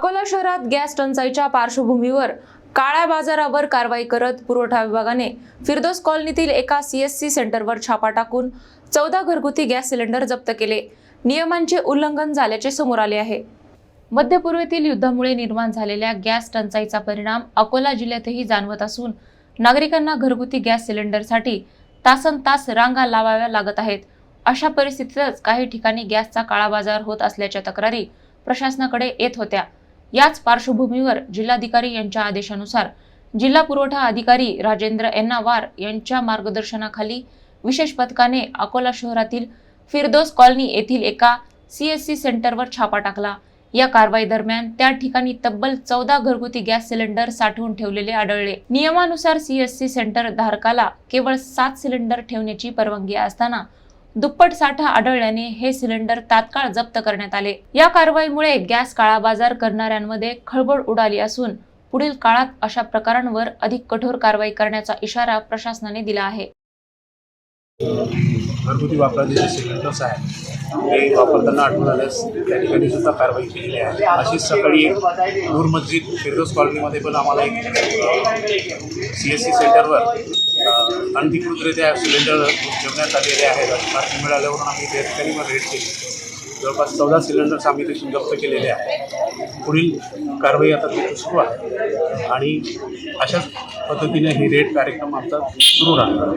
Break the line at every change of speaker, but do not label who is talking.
अकोला शहरात गॅस टंचाईच्या पार्श्वभूमीवर काळ्या बाजारावर कारवाई करत पुरवठा विभागाने फिरदोस कॉलनीतील एका सीएससी सेंटरवर छापा टाकून 14 घरगुती गॅस सिलेंडर जप्त केले। नियमांचे उल्लंघन झाल्याचे समोर आले आहे। मध्य पूर्वेतील युद्धामुळे निर्माण झालेल्या गॅस टंचाईचा परिणाम अकोला जिल्ह्यातही जाणवत असून नागरिकांना घरगुती गॅस सिलेंडरसाठी तासनतास रांगा लावाव्या लागत आहेत। अशा परिस्थितीतच काही ठिकाणी गॅसचा काळा बाजार होत असल्याच्या तक्रारी प्रशासनाकडे येत होत्या। याच पार्श्वभूमीवर जिल्हाधिकारी यांच्या आदेशानुसार जिल्हा पुरवठा अधिकारी राजेंद्र वार यांच्या मार्गदर्शनाखाली विशेष पथकाने अकोला शहरातील फिरदोस कॉलनी येथील एका सीएससी सेंटरवर छापा टाकला। या कारवाई दरम्यान त्या ठिकाणी तब्बल 14 घरगुती गॅस सिलेंडर साठवून ठेवलेले आढळले। नियमानुसार सीएससी सेंटर धारकाला केवळ 7 सिलेंडर ठेवण्याची परवानगी असताना दुप्पट साठा आढळल्याने हे सिलेंडर तात्काळ जप्त करण्यात आले। या कारवाईमुळे गॅस काळाबाजार करणाऱ्यांमध्ये खळबळ उडाली असून पुढील काळात अशा प्रकारांवर अधिक कठोर कारवाई करण्याचा इशारा प्रशासनाने दिला आहे।
घरगुती वापराचे जे सिलेंडर्स आहेत ते वापरताना आढळून आल्यास त्या ठिकाणी सुद्धा कारवाई केलेली आहे। अशीच सकाळी नूर मस्जिद फिरदोस कॉलनीमध्ये पण आम्हाला एक सीएससी सेंटरवर अनधिकृतरित्या सिलेंडर ठेवण्यात आलेले आहेत अशी बातमी मिळाल्यावरून आम्ही त्या ठिकाणी रेड केली। जवळपास 14 सिलेंडर्स आम्ही तिथून जप्त केलेले आहेत। पुढील कारवाई आता तिथून सुरू आहे आणि अशाच पद्धतीने ही रेड कार्यक्रम आमचा सुरू राहणार।